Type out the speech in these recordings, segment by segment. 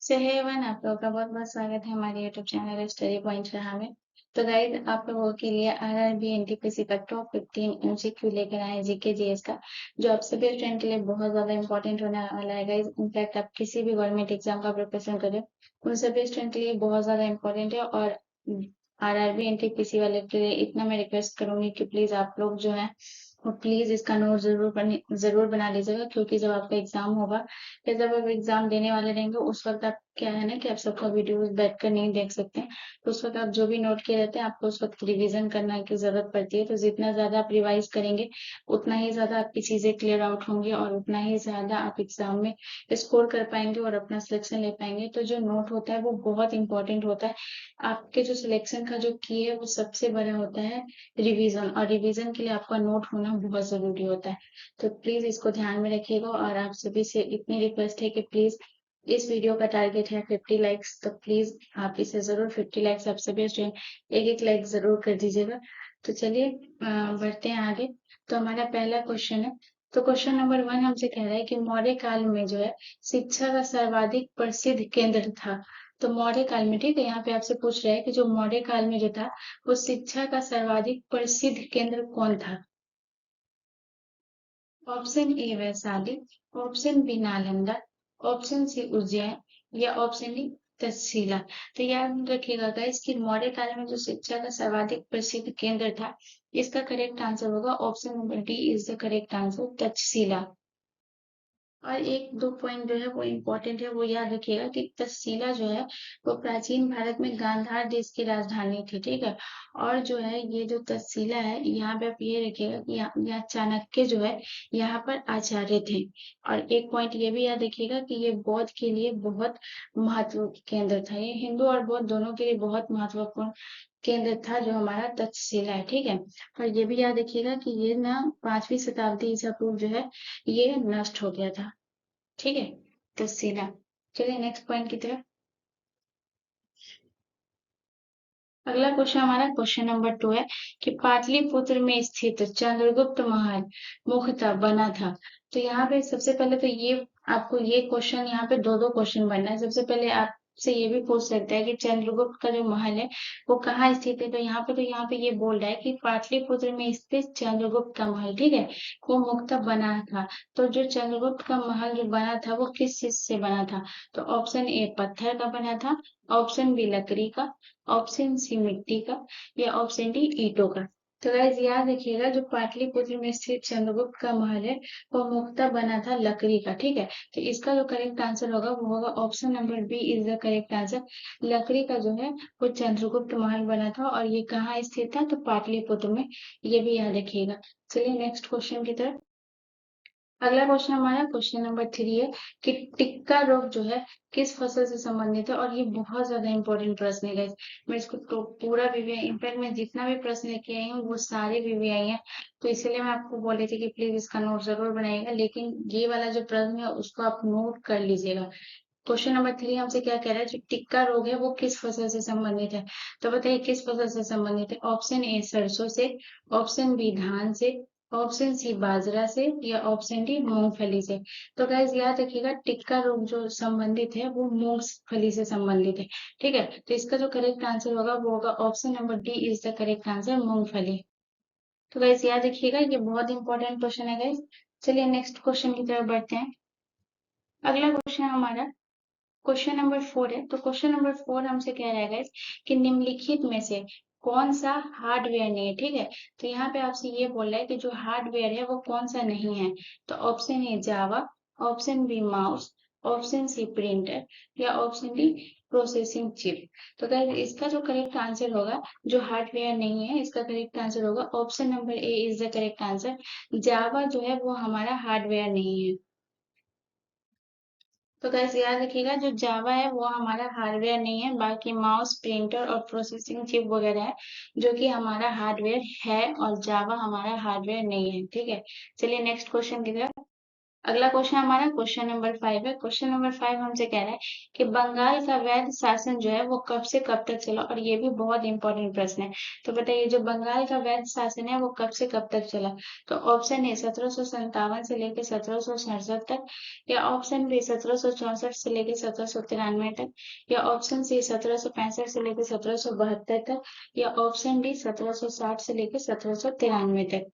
सो hey everyone, आप लोगों का बहुत-बहुत स्वागत है हमारे यूट्यूब चैनल स्टडी पॉइंट रहा में। तो गाइस, आप लोगों के लिए आरआरबी एनटीपीसी का टॉप 15 एमसीक्यू लेकर आए हैं जीके जीएस का, जो आप सभी स्टूडेंट के लिए बहुत ज़्यादा इंपॉर्टेंट होने वाला है गाइस। इनफैक्ट आप किसी भी गवर्नमेंट एग्जाम का प्रिपरेशन कर रहे हो, उन सभी स्टूडेंट के लिए बहुत ज़्यादा इंपॉर्टेंट है। और आरआरबी एनटीपीसी वाले के लिए इतना मैं रिक्वेस्ट करूंगी कि प्लीज़ आप लोग जो है वो प्लीज इसका नोट जरूर बना लीजिएगा, क्योंकि जब आपका एग्जाम होगा या जब आप एग्जाम देने वाले रहेंगे उस वक्त आप क्या है ना कि आप सबका वीडियोस बैठकर नहीं देख सकते हैं। तो उस वक्त आप जो भी नोट किए रहते हैं आपको उस वक्त रिवीजन करने की जरूरत पड़ती है। तो जितना ज्यादा आप रिवाइज करेंगे उतना ही ज्यादा आपकी चीजें क्लियर आउट होंगी और उतना ही ज्यादा आप एग्जाम में स्कोर कर पाएंगे और अपना सिलेक्शन ले पाएंगे। तो जो नोट होता है वो बहुत इंपॉर्टेंट होता है। आपके जो सिलेक्शन का जो की है वो सबसे बड़ा होता है रिवीजन, और रिवीजन के लिए आपका नोट होना बहुत जरूरी होता है। तो प्लीज इसको ध्यान में रखिएगा। और आप सभी से इतनी रिक्वेस्ट है कि प्लीज, इस वीडियो का टारगेट है 50 लाइक्स, तो प्लीज आप इसे जरूर 50 लाइक्स आप सभी स्टूडेंट एक एक लाइक जरूर कर दीजिएगा। तो चलिए बढ़ते हैं आगे। तो हमारा पहला क्वेश्चन है। तो क्वेश्चन नंबर 1 हमसे कह रहा है कि मौर्य काल में जो है शिक्षा का सर्वाधिक प्रसिद्ध केंद्र था। तो मौर्य काल में, ठीक है, यहाँ पे आपसे पूछ रहा है कि जो मौर्य काल में जो था वो शिक्षा का सर्वाधिक प्रसिद्ध केंद्र कौन था। Option A Vaishali, option B Nalanda, option C Ujjain या ऑप्शन डी तक्षशिला। तो याद रखिएगा गाइस कि मौर्य काल में जो शिक्षा का सर्वाधिक प्रसिद्ध केंद्र था, इसका करेक्ट आंसर होगा option number D is the correct answer, Takshashila. और एक दो पॉइंट जो है वो इम्पोर्टेंट है, वो याद रखिएगा कि तक्षशिला जो है वो प्राचीन भारत में गांधार देश की राजधानी थी, ठीक है। और जो है ये जो तक्षशिला है, यहाँ पे आप ये रखिएगा कि यहाँ चाणक्य जो है यहाँ पर आचार्य थे। और एक पॉइंट ये भी याद रखिएगा कि ये बौद्ध के लिए बहुत महत्व केंद्र था। ये हिंदू और बौद्ध दोनों के लिए बहुत महत्वपूर्ण केंद्र था जो हमारा तक्षशिला है, ठीक है। और ये भी याद रखिएगा कि ये ना 5वीं शताब्दी ईसा पूर्व जो है ये नष्ट हो गया था, ठीक है। तक्षशिला। चलिए नेक्स्ट पॉइंट की तरफ। अगला क्वेश्चन हमारा क्वेश्चन नंबर 2 है कि पाटलिपुत्र में स्थित चंद्रगुप्त महल मुख्यतः बना था। तो यहाँ पे सबसे पहले तो ये आपको ये क्वेश्चन, यहाँ पे दो दो क्वेश्चन बनना है। सबसे पहले आपसे ये भी पूछ सकता है कि चंद्रगुप्त का जो महल है वो कहाँ स्थित है। तो यहाँ पे ये बोल रहा है कि पाटलिपुत्र में स्थित चंद्रगुप्त का महल, ठीक है, वो मुख्यतः बना था। तो जो चंद्रगुप्त का महल जो बना था वो किस चीज से बना था। तो ऑप्शन ए पत्थर का बना था, ऑप्शन बी लकड़ी का, ऑप्शन सी मिट्टी का या ऑप्शन डी ईंटों का। तो गाइस याद रखिएगा जो पाटलिपुत्र में स्थित चंद्रगुप्त का महल है वो मुख्यतः बना था लकड़ी का, ठीक है। तो इसका जो करेक्ट आंसर होगा वो होगा option number B is the correct answer. लकड़ी का जो है वो चंद्रगुप्त महल बना था और ये कहाँ स्थित था, तो पाटलिपुत्र में। ये भी याद रखिएगा। चलिए नेक्स्ट क्वेश्चन की तरफ। अगला क्वेश्चन हमारा क्वेश्चन नंबर 3 है कि टिक्का रोग जो है किस फसल से संबंधित है। और ये बहुत ज्यादा इंपॉर्टेंट प्रश्न है guys। मैं इसको तो पूरा वीवीआई, इनफैक्ट मैं जितना भी प्रश्न लेके आई हूँ वो सारे वीवीआई हैं। तो इसलिए मैं आपको बोल रही थी कि प्लीज इसका नोट जरूर बनाइएगा, लेकिन ये वाला जो प्रश्न है उसको आप नोट कर लीजिएगा। क्वेश्चन नंबर 3 हमसे क्या कह रहा है, जो टिक्का रोग है वो किस फसल से संबंधित है। तो बताइए किस फसल से संबंधित है। ऑप्शन ए सरसों से, ऑप्शन बी धान से, ऑप्शन सी बाजरा से या ऑप्शन डी मूंगफली से। तो गाइस याद रखिएगा टिक्का रोग जो संबंधित है वो मूंगफली से संबंधित है, ठीक है। तो इसका जो करेक्ट आंसर होगा वो होगा option number D is the correct answer, मूंगफली। तो गाइस याद रखिएगा ये बहुत इंपॉर्टेंट क्वेश्चन है गाइस। चलिए नेक्स्ट क्वेश्चन की तरफ बढ़ते हैं। अगला क्वेश्चन हमारा क्वेश्चन नंबर 4 है। तो क्वेश्चन नंबर 4 हमसे कह रहा है गाइस कि निम्नलिखित में से कौन सा हार्डवेयर नहीं है, ठीक है। तो यहाँ पे आपसे ये बोल रहा है कि जो हार्डवेयर है वो कौन सा नहीं है। तो option A Java, option B mouse, option C printer या ऑप्शन डी प्रोसेसिंग चिप। तो गाइस इसका जो करेक्ट आंसर होगा, जो हार्डवेयर नहीं है, इसका करेक्ट आंसर होगा option number A is the correct answer. Java जो है वो हमारा हार्डवेयर नहीं है। तो गाइस याद रखिएगा जो जावा है वो हमारा हार्डवेयर नहीं है, बाकी माउस, प्रिंटर और प्रोसेसिंग चिप वगैरह है जो कि हमारा हार्डवेयर है, और जावा हमारा हार्डवेयर नहीं है, ठीक है। चलिए नेक्स्ट क्वेश्चन की तरफ। अगला क्वेश्चन हमारा क्वेश्चन नंबर 5 है। क्वेश्चन नंबर 5 हमसे कह रहा है कि बंगाल का वैध शासन जो है वो कब से कब तक चला, और ये भी बहुत इंपॉर्टेंट प्रश्न है। तो बताइए जो बंगाल का वैध शासन है वो कब से कब तक चला। तो ऑप्शन ए 1757 से लेकर 1767 तक, या ऑप्शन बी 1764 से लेकर 1793 तक, या ऑप्शन सी 1765 से लेकर 1772 तक, या ऑप्शन डी 1760 से लेकर 1793 तक।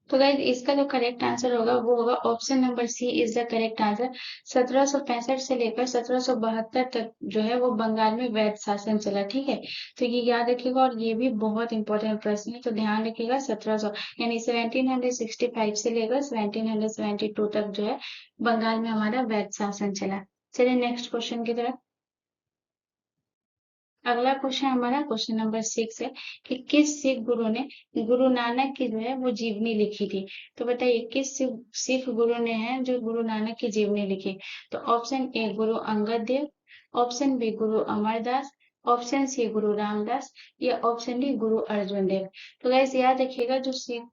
तो गाइज इसका जो करेक्ट आंसर होगा वो होगा option number C is the correct answer. 1765 से लेकर 1772 तक जो है वो बंगाल में वैध शासन चला। ठीक है, तो ये याद रखिएगा, और ये भी बहुत इंपॉर्टेंट प्रश्न है, तो ध्यान रखिएगा। 1700 यानी 1765 से लेकर 1772 तक जो है बंगाल में हमारा वैध शासन चला। चलिए नेक्स्ट क्वेश्चन की तरफ। अगला क्वेश्चन हमारा क्वेश्चन नंबर 6 है कि किस सिख गुरु ने गुरु नानक की जो है वो जीवनी लिखी थी। तो बताइए किस सिख गुरु ने है जो गुरु नानक की जीवनी लिखी। तो ऑप्शन ए गुरु अंगद देव, ऑप्शन बी गुरु अमरदास, ऑप्शन सी गुरु रामदास, या ऑप्शन डी गुरु अर्जुन देव। तो गैस याद रखिएगा जो सिख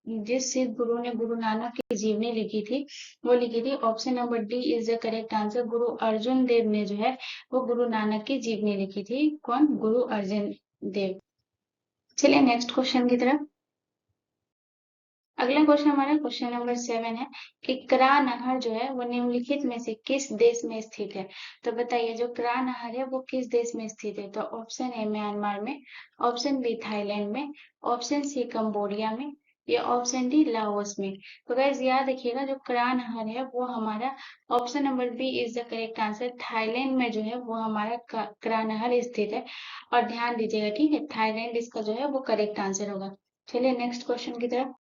जिस सिख गुरु ने गुरु नानक की जीवनी लिखी थी वो लिखी थी, option number D is the correct answer. गुरु अर्जुन देव ने जो है वो गुरु नानक की जीवनी लिखी थी। कौन? गुरु अर्जुन देव। चलिए नेक्स्ट क्वेश्चन की तरफ। अगला क्वेश्चन हमारा क्वेश्चन नंबर 7 है कि करा नहर जो है वो निम्नलिखित में से किस देश में स्थित है। तो बताइए जो करा नहर है वो किस देश में स्थित है। तो ऑप्शन ए म्यांमार में, ऑप्शन बी थाईलैंड में, ऑप्शन सी कंबोडिया में, या ऑप्शन डी लाओस में। तो गाइस याद रखिएगा जो करा नहर है वो हमारा option number B is the correct answer. Thailand में जो है वो हमारा करा नहर स्थित है, और ध्यान दीजिएगा। ठीक है, थाईलैंड इसका जो है वो करेक्ट आंसर होगा। चलिए नेक्स्ट क्वेश्चन की तरफ।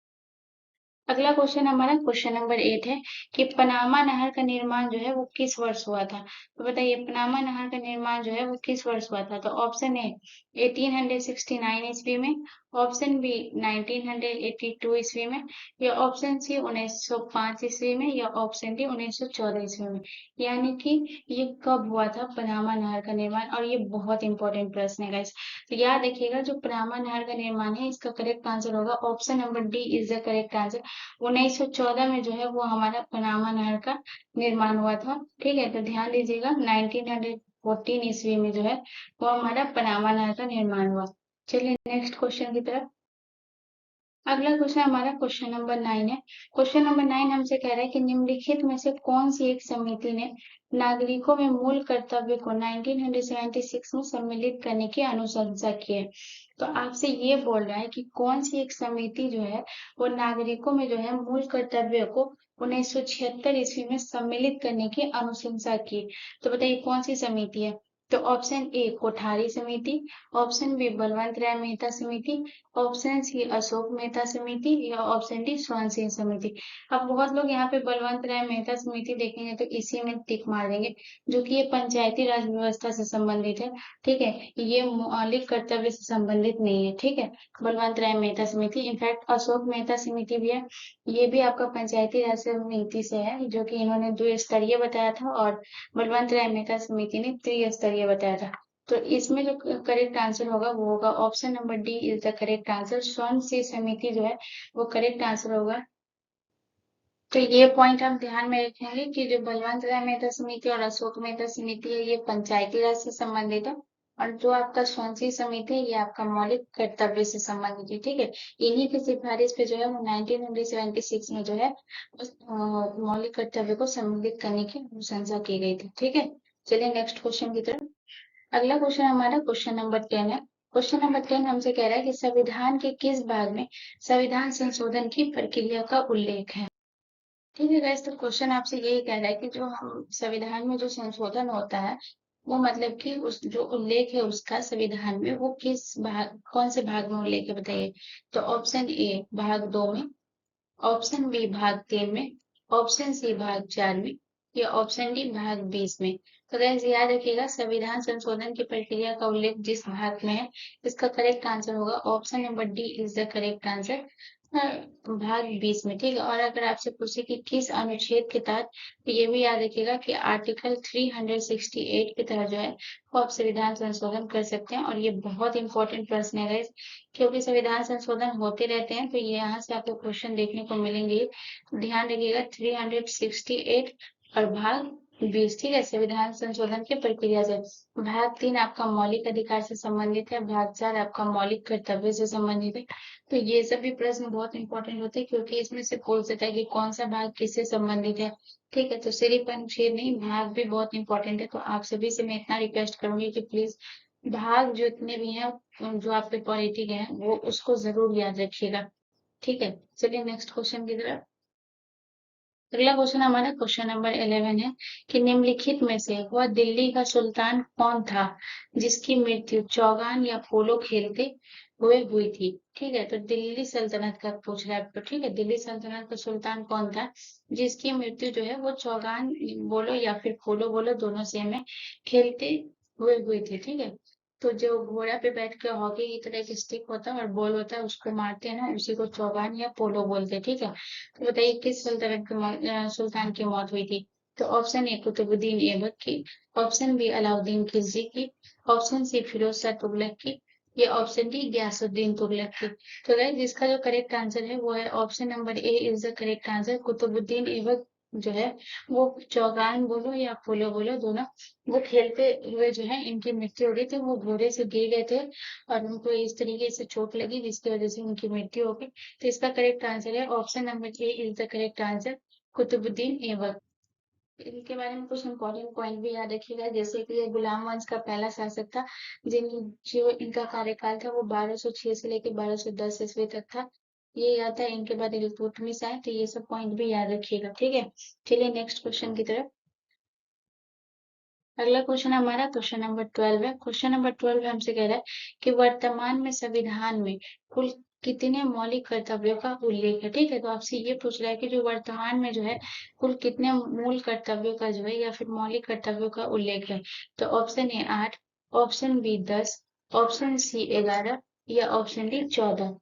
अगला क्वेश्चन हमारा क्वेश्चन नंबर 8 है कि पनामा नहर का निर्माण जो है वो किस वर्ष हुआ था। तो बताइए पनामा नहर का निर्माण जो है वो किस वर्ष हुआ था। तो ऑप्शन ए 1869 ईस्वी में, ऑप्शन बी 1982 ईस्वी में, या ऑप्शन सी 1905 ईस्वी में, या ऑप्शन डी 1914 ईस्वी में। यानी कि ये कब हुआ था पनामा नहर का निर्माण, और ये बहुत इंपॉर्टेंट प्रश्न है गाइस। तो याद रखिएगा जो पनामा नहर का निर्माण है इसका करेक्ट आंसर होगा option number D is the correct answer. 1914 में जो है वो हमारा पनामा नहर का निर्माण हुआ था। ठीक है, तो ध्यान दीजिएगा 1914 ईस्वी में जो है वो हमारा पनामा नहर का निर्माण हुआ। चलिए नेक्स्ट क्वेश्चन की तरफ। अगला क्वेश्चन हमारा क्वेश्चन नंबर 9 है। क्वेश्चन नंबर 9 हमसे कह रहा है कि निम्नलिखित में से कौन सी एक समिति ने नागरिकों में मूल कर्तव्य को 1976 में सम्मिलित करने की अनुशंसा की है। तो आपसे ये बोल रहा है कि कौन सी एक समिति जो है वो नागरिकों में जो है मूल कर्तव्य को 1976 ईस्वी में सम्मिलित करने की अनुशंसा की। तो बताइए कौन सी समिति है। तो ऑप्शन ए कोठारी समिति, ऑप्शन बी बलवंत राय मेहता समिति, ऑप्शन सी अशोक मेहता समिति, या ऑप्शन डी स्वर्ण सिंह समिति। अब बहुत लोग यहाँ पे बलवंत राय मेहता समिति देखेंगे तो इसी में टिक मार देंगे, जो कि ये पंचायती राज व्यवस्था से संबंधित है। ठीक है, ये मौलिक कर्तव्य से संबंधित नहीं है। ठीक है, बलवंत राय मेहता समिति, इनफैक्ट अशोक मेहता समिति भी है, ये भी आपका पंचायती राज समिति से है, जो कि इन्होंने द्विस्तरीय बताया था, और बलवंत राय मेहता समिति ने त्रिस्तरीय बताया था। तो इसमें जो करेक्ट आंसर होगा वो होगा option number D is the correct answer. स्वर्ण सिंह समिति जो है वो करेक्ट आंसर होगा। तो ये पॉइंट हम ध्यान में रखेंगे कि जो बलवंत राय मेहता समिति और अशोक मेहता समिति है ये पंचायती राज से संबंधित है, और जो आपका स्वर्ण सिंह समिति है ये आपका मौलिक कर्तव्य से संबंधित है। ठीक है, इन्हीं की सिफारिश पे जो है वो 1976 में जो है उस मौलिक कर्तव्य को सम्मिलित करने की अनुशंसा की गई थी। ठीक है, चलिए नेक्स्ट क्वेश्चन की तरफ। अगला क्वेश्चन हमारा क्वेश्चन नंबर 10 है। क्वेश्चन नंबर 10 हमसे कह रहा है कि संविधान के किस भाग में संविधान संशोधन की प्रक्रिया का उल्लेख है। ठीक है गाइस, तो क्वेश्चन आपसे यही कह रहा है कि जो हम संविधान में जो संशोधन होता है वो मतलब कि उस जो उल्लेख है उसका संविधान में वो किस भाग कौन से भाग में उल्लेख है बताइए। तो ऑप्शन ए भाग 2 में, ऑप्शन बी भाग 3 में, ऑप्शन सी भाग 4 में, या ऑप्शन डी भाग 20 में। तो गाइस याद रखिएगा संविधान संशोधन की प्रक्रिया का उल्लेख जिस भाग में है इसका करेक्ट आंसर होगा option number D is the correct answer. भाग 20 में, ठीक है। और अगर आपसे पूछे कि किस अनुच्छेद के तहत, तो ये भी याद रखिएगा कि आर्टिकल 368 के तहत जो है वो आप संविधान संशोधन कर सकते हैं। और ये बहुत इंपॉर्टेंट प्रश्न है guys, क्योंकि संविधान संशोधन होते रहते हैं, तो ये यहाँ से आपको क्वेश्चन देखने को मिलेंगे। तो ध्यान रखिएगा 368 और भाग 20, ठीक है, संविधान संशोधन की प्रक्रिया से। भाग 3 आपका मौलिक अधिकार से संबंधित है, भाग 4 आपका मौलिक कर्तव्य से संबंधित है। तो ये सभी प्रश्न बहुत इंपॉर्टेंट होते हैं, क्योंकि इसमें से पूछ सकता है कि कौन सा भाग किससे संबंधित है, ठीक है। तो सिर्फ अनुच्छेद नहीं, भाग भी बहुत इंपॉर्टेंट है। तो आप सभी से मैं इतना रिक्वेस्ट करूंगी कि प्लीज भाग जो इतने भी हैं, जो आपके पॉलिटी के हैं, वो उसको जरूर याद रखिएगा, ठीक है। चलिए नेक्स्ट क्वेश्चन की तरफ। अगला क्वेश्चन हमारा क्वेश्चन नंबर 11 है कि निम्नलिखित में से वह दिल्ली का सुल्तान कौन था जिसकी मृत्यु चौगान या पोलो खेलते हुए हुई थी, ठीक है। तो दिल्ली सल्तनत का पूछ रहा है आपको, ठीक है। दिल्ली सल्तनत का सुल्तान कौन था जिसकी मृत्यु जो है वो चौगान बोलो या फिर पोलो बोलो, दोनों सेम है, खेलते हुए हुई थी, ठीक है। तो जो घोड़ा पे बैठ के हॉकी की तरह एक स्टिक होता है और बॉल होता है, उसको मारते हैं ना, उसी को चौगान या पोलो बोलते हैं, ठीक है। तो बताइए किस सल्तनत की सुल्तान की मौत हुई थी। तो ऑप्शन ए कुतुबुद्दीन ऐबक की, ऑप्शन बी अलाउद्दीन खिलजी की, ऑप्शन सी फिरोज शाह तुगलक की, ये ऑप्शन डी गयासुद्दीन तुगलक की। तो गाइस जिसका जो करेक्ट आंसर है वो है option number A is the correct answer. Qutubuddin Aibak जो है वो चौगान बोलो या पोलो बोलो, दोनों वो खेलते हुए जो है इनकी मृत्यु हो गई थी। वो घोड़े से गिर गए थे और उनको इस तरीके से चोट लगी जिसकी वजह से उनकी मृत्यु हो गई। तो इसका करेक्ट आंसर है option number A is the correct answer, Qutubuddin Aibak. इनके बारे में कुछ इंपॉर्टेंट पॉइंट भी याद रखिएगा, जैसे कि ये गुलाम वंश का पहला शासक था, जिन जो इनका कार्यकाल था वो 1206 से लेकर 1210 ईस्वी तक था। ये याद था। इनके बाद इल्तुतमिश आए, तो ये सब पॉइंट भी याद रखिएगा, ठीक है। चलिए नेक्स्ट क्वेश्चन की तरफ। अगला क्वेश्चन हमारा क्वेश्चन नंबर 12 है। क्वेश्चन नंबर 12 हमसे कह रहा है कि वर्तमान में संविधान में कुल कितने मौलिक कर्तव्यों का उल्लेख है, ठीक है। तो आपसे ये पूछ रहा है कि जो वर्तमान में जो है कुल कितने मूल कर्तव्यों का जो है या फिर मौलिक कर्तव्यों का उल्लेख है। तो option A 8, option B 10, option C 11 या ऑप्शन डी 14।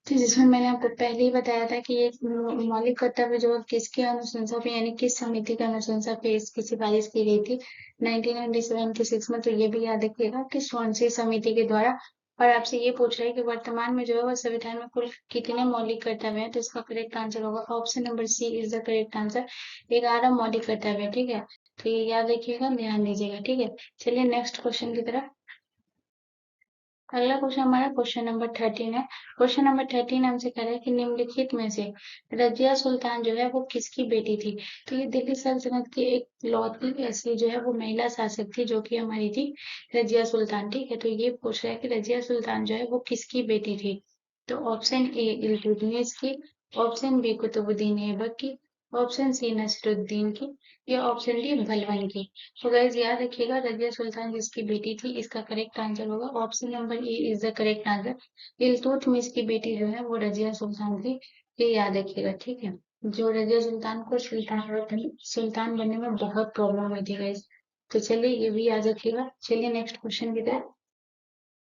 तो जिसमें मैंने आपको पहले ही बताया था कि ये मौलिक कर्तव्य जो है किसकी अनुशंसा पे यानी किस समिति की अनुशंसा पे इसकी सिफारिश की गई थी 1996 में। तो ये भी याद रखिएगा कि स्वानसी समिति के द्वारा। और आपसे ये पूछ रहे हैं कि वर्तमान में जो है वो संविधान में कुल कितने मौलिक कर्तव्य हैं। तो इसका करेक्ट आंसर होगा option number C is the correct answer, 11 मौलिक कर्तव्य, ठीक है। तो ये याद रखिएगा, ध्यान दीजिएगा, ठीक है। चलिए नेक्स्ट क्वेश्चन की तरफ। अगला क्वेश्चन हमारा क्वेश्चन नंबर 13 है। क्वेश्चन नंबर 13 हमसे कह रहा है कि निम्नलिखित में से रजिया सुल्तान जो है वो किसकी बेटी थी। तो ये दिल्ली सल्तनत की एक लौती ऐसी जो है वो महिला शासक थी, जो कि हमारी थी रजिया सुल्तान, ठीक है। तो ये पूछ रहा है कि रजिया सुल्तान जो है वो किसकी बेटी थी। तो ऑप्शन ए इल्तुतमिश की, ऑप्शन बी कुतुबुद्दीन ऐबक की, ऑप्शन सी नसरुद्दीन की, या ऑप्शन डी बलबन की। तो गाइस याद रखिएगा रजिया सुल्तान जिसकी बेटी थी, इसका करेक्ट आंसर होगा option number A is the correct answer. Iltutmish की बेटी जो है वो रजिया सुल्तान थी, ये याद रखिएगा, ठीक है। जो रजिया सुल्तान को सुल्तान बनने में बहुत प्रॉब्लम हुई थी गाइस। तो चलिए ये भी याद रखिएगा। चलिए नेक्स्ट क्वेश्चन की तरफ।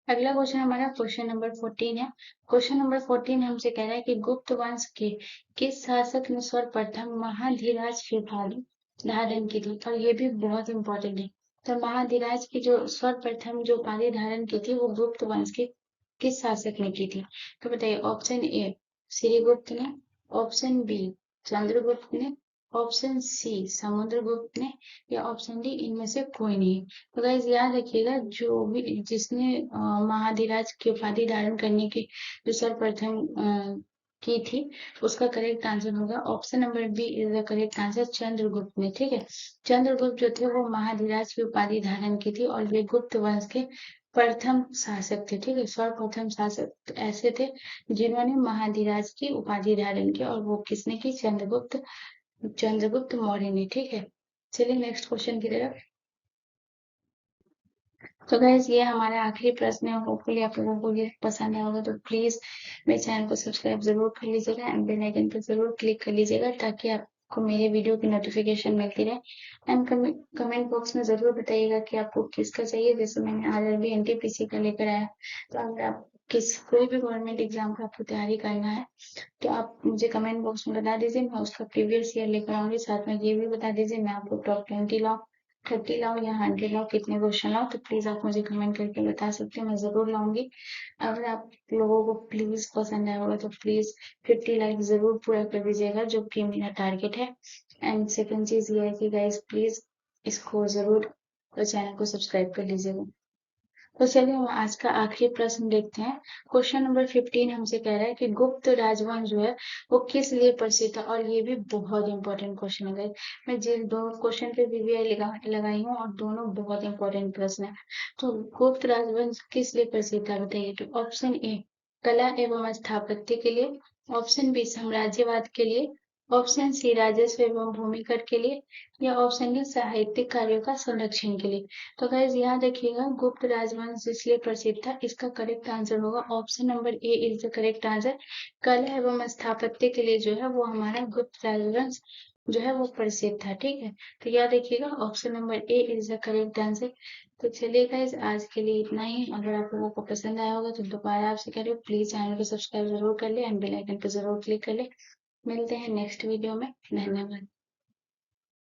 अगला क्वेश्चन हमारा क्वेश्चन नंबर 14 है। क्वेश्चन नंबर 14 हमसे कह रहा है कि गुप्त वंश के किस शासक ने सर्वप्रथम महाधिराज की उपाधि धारण की थी। और ये भी बहुत इंपॉर्टेंट है। तो महाधिराज की जो सर्वप्रथम जो उपाधि धारण की थी वो गुप्त वंश के किस शासक ने की थी। तो बताइए ऑप्शन ए श्रीगुप्त ने, ऑप्शन बी चंद्रगुप्त ने, ऑप्शन सी समुद्रगुप्त ने, या ऑप्शन डी इनमें से कोई नहीं। तो गाइस याद रखिएगा जो भी जिसने महाधिराज की उपाधि धारण करने की जो सर्वप्रथम की थी, उसका करेक्ट आंसर होगा option number B is the correct answer, Chandragupta ने, ठीक है। चंद्रगुप्त जो थे वो महाधिराज की उपाधि धारण की थी और वे गुप्त वंश के प्रथम शासक थे, ठीक है। सर्वप्रथम शासक ऐसे थे जिन्होंने महाधिराज की उपाधि धारण की, और वो किसने की, चंद्रगुप्त मौर्य ने, ठीक है। चलिए नेक्स्ट क्वेश्चन की तरफ। तो गाइज ये हमारा आखिरी प्रश्न है। होपफुली आप लोगों को ये पसंद आया होगा। तो प्लीज मेरे चैनल को सब्सक्राइब जरूर कर लीजिएगा एंड बेल आइकन पर जरूर क्लिक कर लीजिएगा, ताकि आप आपको मेरे वीडियो की नोटिफिकेशन मिलती रहे। एंड कमेंट बॉक्स में ज़रूर बताइएगा कि आपको किसका चाहिए। जैसे मैंने आरआरबी एनटीपीसी का लेकर आया, तो अगर आप कोई भी गवर्नमेंट एग्जाम का आपको तैयारी करना है तो आप मुझे कमेंट बॉक्स में बता दीजिए, मैं उसका प्रीवियस ईयर लेकर आऊंगी। साथ में ये भी बता दीजिए मैं आपको टॉप 20 लाऊं, 30 लाऊं या 100 लाऊं, कितने क्वेश्चन लाऊं, तो प्लीज आप मुझे कमेंट करके बता सकते हैं, मैं जरूर लाऊंगी। अगर आप लोगों को प्लीज पसंद आया होगा तो प्लीज 50 लाइक जरूर पूरा कर दीजिएगा, जो कि मेरा टारगेट है। एंड सेकंड चीज ये है कि गाइस प्लीज इसको जरूर चैनल को सब्सक्राइब कर लीजिएगा। तो चलिए हम आज का आखिरी प्रश्न देखते हैं। क्वेश्चन नंबर 15 हमसे कह रहा है कि गुप्त राजवंश जो है वो किस लिए प्रसिद्ध था, और ये भी बहुत इंपॉर्टेंट क्वेश्चन है गाइस। मैं जिन दो क्वेश्चन पे वीवीआई लगाई हूँ और दोनों बहुत इंपॉर्टेंट प्रश्न है। तो गुप्त राजवंश किस लिए प्रसिद्ध था बताइए। तो ऑप्शन ए कला एवं स्थापत्य के लिए, ऑप्शन बी साम्राज्यवाद के लिए, ऑप्शन सी राजस्व एवं भूमि कर के लिए, या ऑप्शन डी साहित्यिक कार्यों का संरक्षण के लिए। तो गाइज यहाँ देखिएगा गुप्त राजवंश इसलिए प्रसिद्ध था, इसका करेक्ट आंसर होगा option number A is the correct answer. कला एवं स्थापत्य के लिए जो है वो हमारा गुप्त राजवंश जो है वो प्रसिद्ध था। ठीक है, तो याद रखिएगा option number A is the correct answer. तो चलिए गाइज आज के लिए इतना ही। अगर आप लोगों को पसंद आया होगा तो दोबारा आपसे कह रही हूँ प्लीज चैनल को सब्सक्राइब जरूर कर ले एंड बेल आइकन पर जरूर क्लिक कर ले। मिलते हैं नेक्स्ट वीडियो में। धन्यवाद।